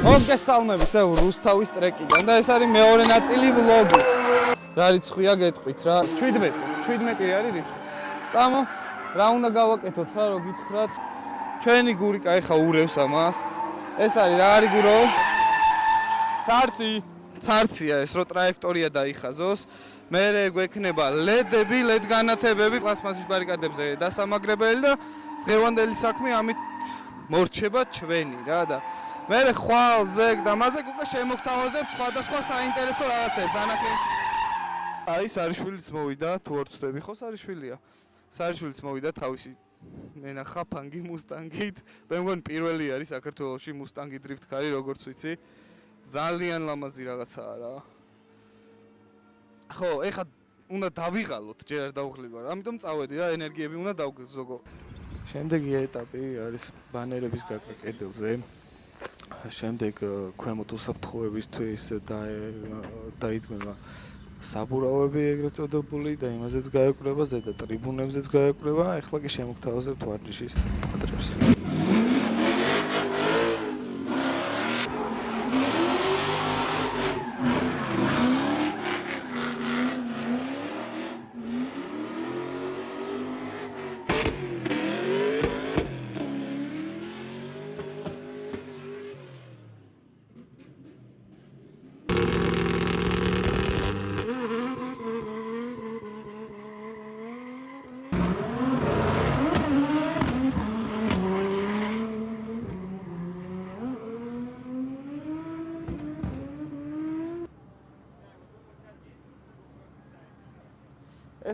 მოგესალმებით რუსთავის ტრეკიდან და ეს არის მეორე ნაწილი ვლოგი. რა რიცხვია გეტყვით რა? 17 არის რიცხვი. წამო, რა უნდა გავაკეთოთ რა, რო გითხრათ? ჩვენი გურიკა ეხა ურევს ამას. ეს არის რა არის გურო? ცარცია ეს რო ტრაექტორია დაიხაზოს. მერე გვექნება ლედები, ლედ განათებები პლასმასის ბარიკადებზე დასამაგრებელი და დღევანდელი საქმე ამით მორჩება ჩვენი რა და მერე ხვალ, ზეგ და მაზეგ უკვე შემოგთავაზებ სხვადასხვა საინტერესო რაღაცებს. ანახე. აი სარიშვილიც მოვიდა, თუ არ ვწდები ხო სარიშვილია. სარიშვილიც მოვიდა თავისი მენახა ფანგი მუსტანგით. მე მგონი პირველი არის საქართველოში მუსტანგი დრიფტ კარი, როგორც ვიცი. ძალიან ლამაზი რაღაცაა რა. ხო, ეხა უნდა დავიღალოთ, ჯერ არ დავღლიბარ. ამიტომ წავედი რა, ენერგიები უნდა დავგზოგო. შემდეგი ეტაპი არის ბანერების გაკრა კედელზე. შემდეგ ქვემოთ უსაფრთხოებისთვის დაიდგმება საბურავები ეგრეთ წოდებული და იმაზეც გაეკვრება, ზედა ტრიბუნებზეც გაეკვრება. ეხლა კი შემოგთავაზებთ ვარჯიშის კადრებს.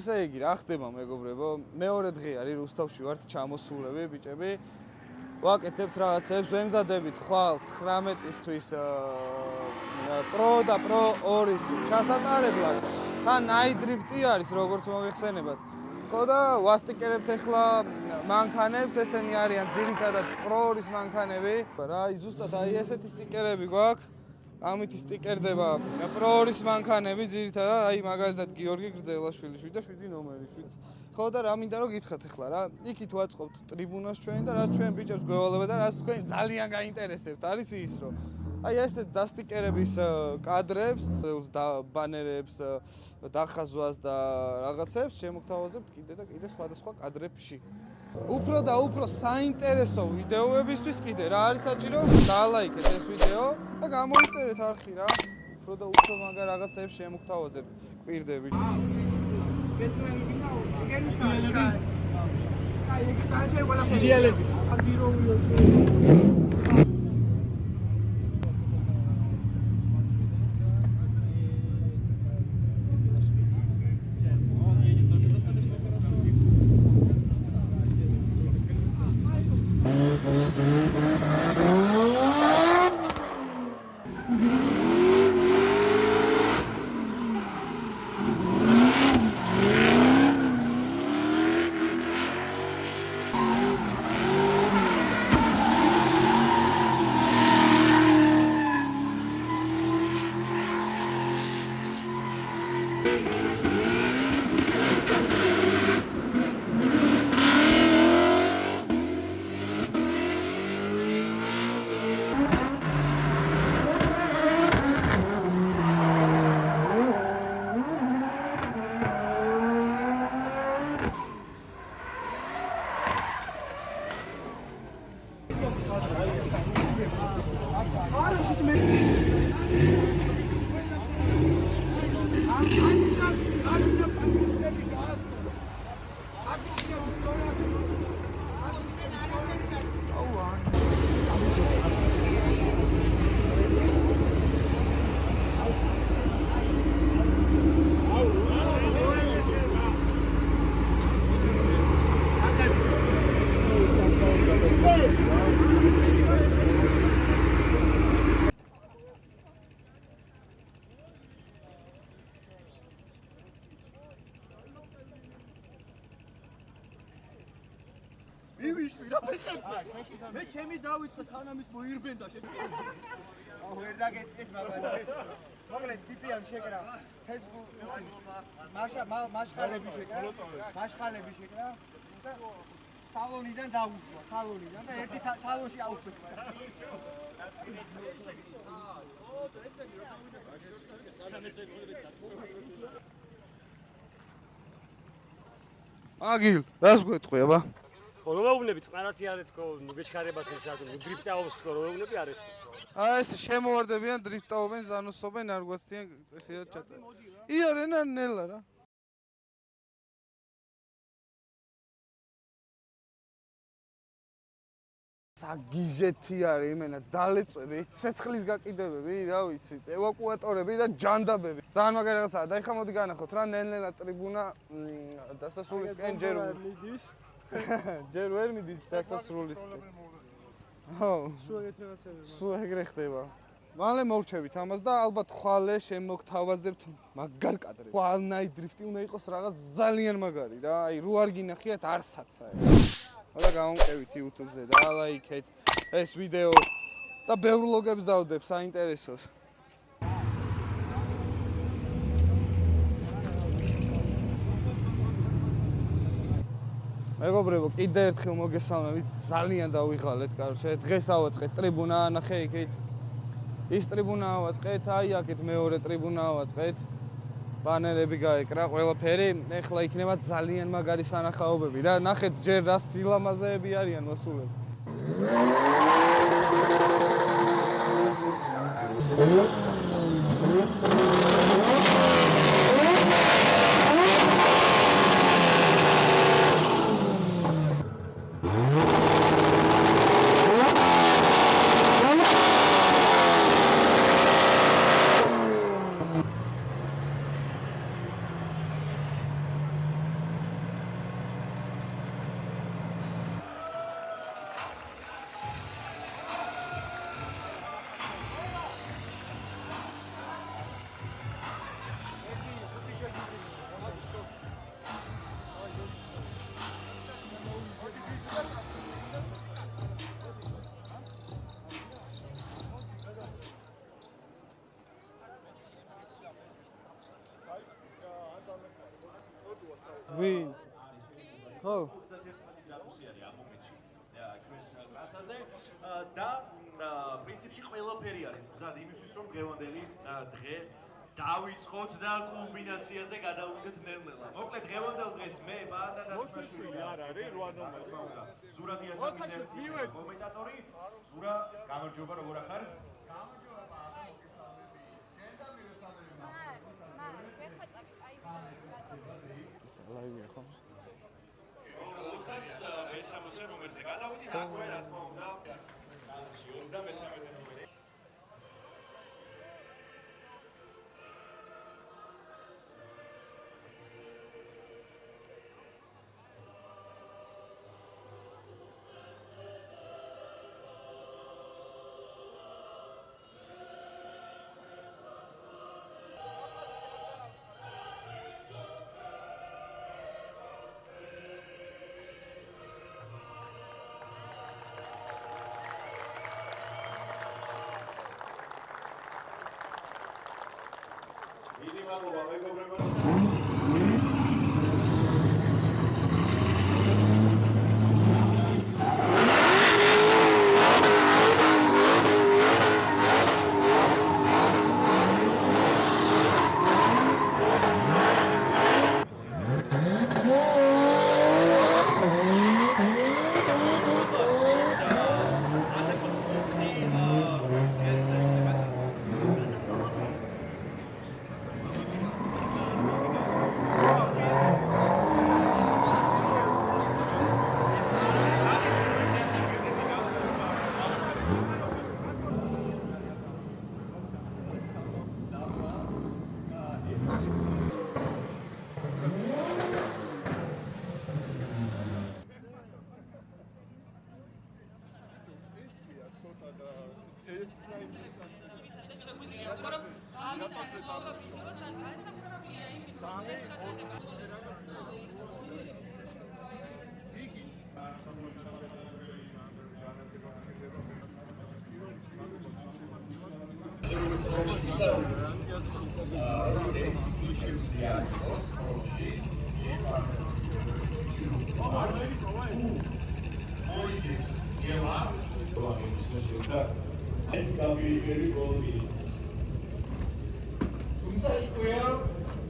ესე იგი, რა ხდება მეგობრებო? მეორე დღე არის რუსთავში ვართ ჩამოსულები ბიჭები. ვაკეთებთ რაღაცებს, ვემზადებით ხვალ 19-ისთვის პრო და პრო 2-ის ჩასატარებლად. თან ნაიდრიფტი არის, როგორც მოგეხსენებათ. ხო და ვასტიკერებთ ახლა მანქანებს, ესენი არიან ძირითადად პრო 2-ის მანქანები. რა, ზუსტად აი ესეთი სტიკერები გვაქვს. ამით სტიკერდება პრო 2-ის მანქანები ძირითადად, აი მაგალითად გიორგი გრძელაშვილი 7 ნომერი 7. ხო და რა მინდა რომ გითხრათ ახლა რა, იქით ვაწყობთ ტრიბუნას ჩვენ და რაც ჩვენ ბიჭებს გვევალება და რაც თქვენ ძალიან გაინტერესებთ, არის ის რომ აი ესეთ დასტიკერების კადრებს, და ბანერებს, დახაზვას და რაღაცებს შემოგთავაზებთ კიდე და კიდე სხვადასხვა კადრებში. უფრო და უფრო საინტერესო ვიდეოებისთვის კიდე რა არის საჭირო? დალაიქეთ ეს ვიდეო და გამოიწერეთ არხი რა. უფრო და უფრო მაგარ რაღაცებს შემოგთავაზებთ. გვირდებით. მივიშვი რა ფეხებზე. მე ჩემი დავიწყე სანამ ის მოირბენდა შეგიძლია. აუ ვერ დაგეწეთ მაგალითად. მოკლედ TP-ამ შეკრა. ცესხუ მაშხალები შეკრა. სალონიდან დავუშვა, სალონიდან და ერთი სალონში აუხვექვა. აგილ, რას გვეთქვი, აბა? რომაუნები წყარათი არის თქო, მოგეჩქარებათ ისე დრიფტაობს თქო, რომაუნები არის ის. ეს შემოვარდებიან, დრიფტაობენ, ზანოსობენ, არ გვაცდიან წესიერ ჩატა. იარენ ან ნელა რა. საგიჟეთი არის იმენა, დალეწვები, ცეცხლის გაკიდებები, რა ვიცი, ევაკუატორები და ჯანდაბები. ძალიან მაგარი რაღაცაა. და ეხლა მოდი განახოთ რა, ნელ-ნელა ტრიბუნა დასასრულისკენ ჯერ ვერ მიდის დასასრულისკენ. ხო. სულ ეგრე ხდება. მალე მოვრჩევით ამას და ალბათ ხვალე შემოგთავაზებთ მაგარ კადრებს. ხვალნაი დრიფტი უნდა იყოს რაღაც ძალიან მაგარი რა, აი რო არ გინახიათ არსაც აი. და გამოვყევით YouTube-ზე და ლაიქეთ ეს ვიდეო და ბევრ ლოგებს დავდებ საინტერესოს. მეგობრებო, კიდე ერთხელ მოგესალმებით, ძალიან დავიღალეთ, კაროჩე, დღეს ავაწყეთ ტრიბუნა, ნახე იქით. ის ტრიბუნა ავაწყეთ, აი აქეთ მეორე ტრიბუნა ავაწყეთ. ბანერები გაეკრა, ყველაფერი, ეხლა იქნება ძალიან მაგარი სანახაობები რა. ნახეთ ჯერ რა სილამაზეები არიან მოსულები. ვინ? ხო. და პრინციპში ყველაფერი არის მზად იმისთვის რომ დღევანდელი დღე დავიწყოთ და კომბინაციაზე გადავიდეთ ნელ-ნელა. მოკლედ დღევანდელ დღეს მე ბადა დაჩვეშვილი არ არის 8 ნომერი. ზურა დიასამიძე კომენტატორი. ზურა გამარჯობა, როგორ ახარ? ლაივია ხო? მესამე ნომერზე გადავიდით აქვე რა თქმა უნდა 33 ნომერი. დიდი მადლობა მეგობრებო.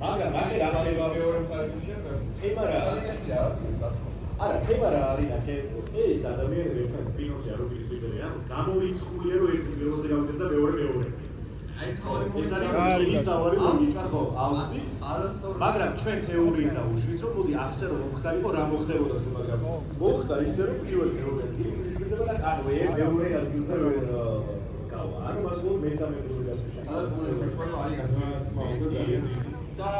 მაგრამ ნახე რა ხდება მეორე მხარეში შევიდა. თემა რა არის? არა, თემა რა არის ნახე. ეს ადამიანები ერთად სპინოსი არ არის ვიდეო, გამოვიწყულია რომ ერთი პირველზე გავიდეს და მეორე მეორეს. ეს არის ის თავი ლოგიკა ხო, აუცით. მაგრამ ჩვენ თეორია და უშვით რომ მოდი ახსენ რომ მოხდარიყო რა მოხდებოდა თუ მაგრამ მოხდა ისე რომ პირველი რობერტი ისმედება და ანუ მეორე ადგილზე ვერ გავა. ანუ მას მხოლოდ მესამე ადგილზე გასვლა. და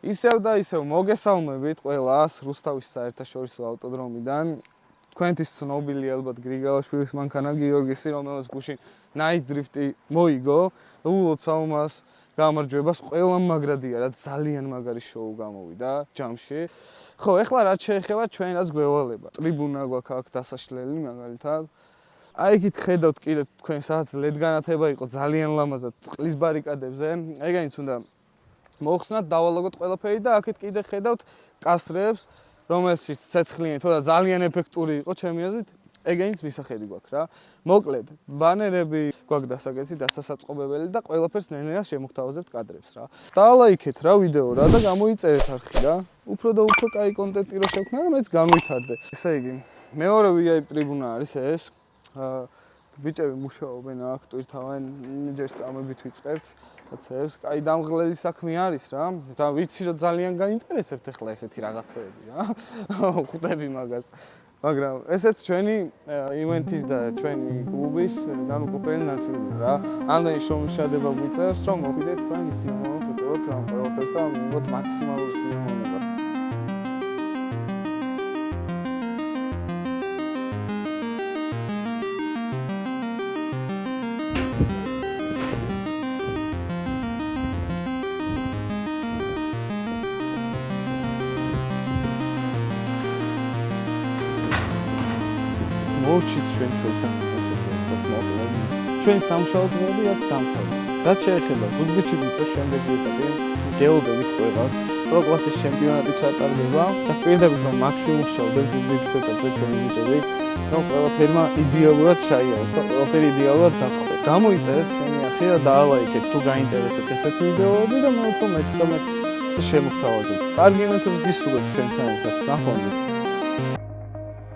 ისევ და ისევ მოგესალმებით ყველას რუსთავის საერთაშორისო ავტოდრომიდან. თქვენთვის ცნობილი ალბათ გრიგალაშვილის მანქანა გიორგისი, რომელსაც გუშინ Night Drift-ი მოიგო. უულოცავ მას გამარჯვებას, ყველა მაგრადია რა, ძალიან მაგარი შოუ გამოვიდა ჯამში. ხო, ეხლა რაც შეეხება ჩვენ რაც გვევალება. ტრიბუნა გვაქვს აქ დასაშლელი მაგალითად. აი იქით ხედავთ კიდე თქვენ სადაც ლედ განათება იყო ძალიან ლამაზად წყლის ბარიკადებზე. ეგენიც უნდა მოხსნათ, დავალაგოთ ყველაფერი და აქეთ კიდე ხედავთ კასტრებს, რომელშიც ცეცხლიანი თორე ძალიან ეფექტური იყო ჩემი აზრით. ეგენიც მისახედი გვაქვს რა. მოკლედ, ბანერები გვაქვს დასაგեցი, დასასაწყობებელი და ყველაფერს ნელ-ნელა შემოგთავაზებთ კადრებს რა. დაალაიქეთ რა ვიდეო რა და გამოიწერეთ არხი რა. უფრო და უფრო კაი კონტენტი რო შევქნა და მეც განვითარდე. ესე იგი, მეორე VIP ტრიბუნა არის ეს. ბიჭები მუშაობენ აქ, ტვირთავენ, ჯერ სკამებით ვიწყებთ. რაცებს, კაი დამღლელი საქმე არის რა. და ვიცი რომ ძალიან გაინტერესებთ ახლა ესეთი რაღაცეები რა. ხვდები მაგას. მაგრამ ესეც ჩვენი ივენთის და ჩვენი კლუბის განუყოფელი ნაწილია რა. ამდენი შრომშადება გვიწევს, რომ მოვიდეთ თქვენ სიმონოთ, უყუროთ ამ ყველაფერს და მივიღოთ მაქსიმალური სიმონება. მოვჩით ჩვენ სამშობლოს ესე მოკლედ. ჩვენ სამშობლოები აქ დამთავრდა. რაც შეეხება ზუგდიდში გვიწევს შემდეგი ეტაპი, გეუბნებით ყველას, პრო კლასის ჩემპიონატი ჩატარდება და პირდებით რომ მაქსიმუმ შევდეთ ზუგდიდის ეტაპზე ჩვენი ბიჭები, რომ ყველაფერმა იდეალურად ჩაიაროს და ყველაფერი იდეალურად დაწყო. გამოიწერეთ ჩემი არხი და დაალაიქეთ თუ გაინტერესებთ ესეთი ვიდეოები და მე უფრო მეტ და მეტ შემოგთავაზებთ. კარგი მეთოდი გისურვებთ ჩვენთან ერთად. ნახვამდის.